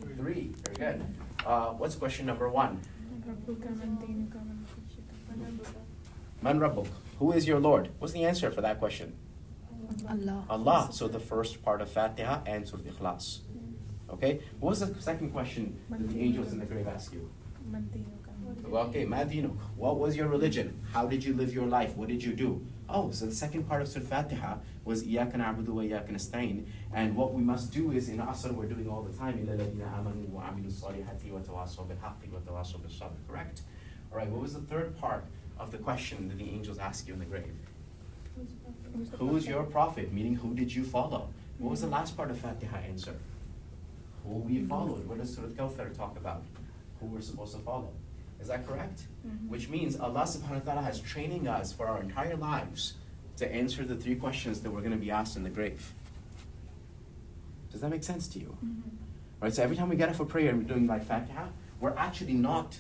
3. Very good. What's question number 1? Man Rabbuk. Who is your Lord? What's the answer for that question? Allah. Allah. So the first part of Fatiha and Surah Ikhlas. Okay. What was the second question that the angels in the grave asked you? Okay, Ma dinuk. What was your religion? How did you live your life? What did you do? Oh, so the second part of Surah Fatiha was Iyaka na'budu wa iyaka nasta'in. And what we must do is, in Asr, we're doing all the time, إِلَّا الَّذِينَ آمَنُوا وَعَمِلُوا الصَّالِحَاتِ وَتَوَاصَوْا بِالْحَقِّ وَتَوَاصَوْا بِالصَّبْرِ. Correct? All right, what was the third part of the question that the angels asked you in the grave? Who is your prophet? Meaning, who did you follow? What was the last part of Fatiha answer? Who we followed. What does Surah Kawthar talk about? Who we're supposed to follow. Is that correct? Mm-hmm. Which means Allah subhanahu wa ta'ala has training us for our entire lives to answer the 3 questions that we're going to be asked in the grave. Does that make sense to you? Mm-hmm. Right, so every time we get up for prayer and we're doing like Fatiha, we're actually not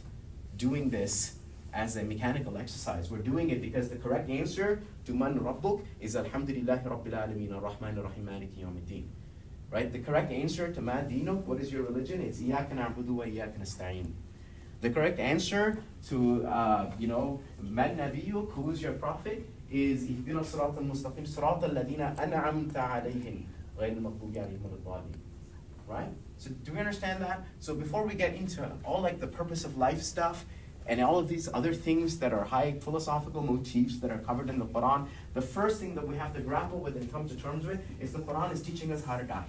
doing this as a mechanical exercise. We're doing it because the correct answer to Man Rabbuk is Alhamdulillahi Rabbil Alameen Ar-Rahman Ar-Rahim Maliki Yawmiddin. Right? The correct answer to Ma Dinuk, what is your religion? It's Iyaka na'budu wa iyaka nasta'in. The correct answer to, Man Nabiyuk, who is your prophet, is Ihdina Sirat al-Mustaqim, Sirat al-Ladina an'amta alayhim, ghayr al-maghdubi alayhim wal-dhalin. Right? So do we understand that? So before we get into all like the purpose of life stuff and all of these other things that are high philosophical motifs that are covered in the Quran, the first thing that we have to grapple with and come to terms with is the Quran is teaching us how to die.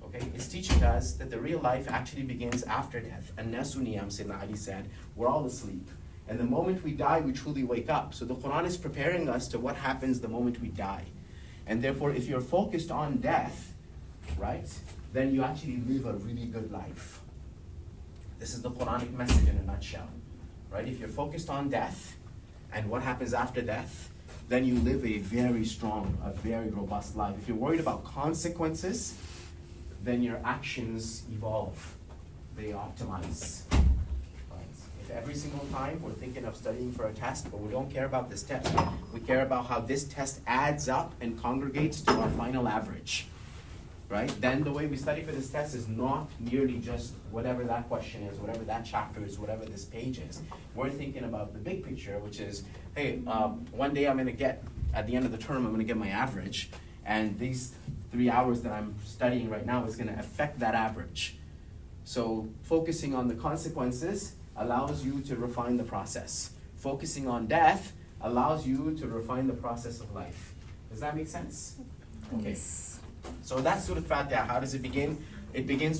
Okay? It's teaching us that the real life actually begins after death. An-nasu niyam, Sayyidina Ali said, we're all asleep. And the moment we die, we truly wake up. So the Quran is preparing us to what happens the moment we die. And therefore, if you're focused on death, right, then you actually live a really good life. This is the Quranic message in a nutshell, right? If you're focused on death and what happens after death, then you live a very strong, a very robust life. If you're worried about consequences, then your actions evolve, they optimize. Right? If every single time we're thinking of studying for a test, but we don't care about this test, we care about how this test adds up and congregates to our final average. Right? Then the way we study for this test is not merely just whatever that question is, whatever that chapter is, whatever this page is. We're thinking about the big picture, which is, hey, one day I'm going to get, at the end of the term, I'm going to get my average, and these 3 hours that I'm studying right now is going to affect that average. So focusing on the consequences allows you to refine the process. Focusing on death allows you to refine the process of life. Does that make sense? Okay. Yes. So that's Surah Fatiha. How does it begin? It begins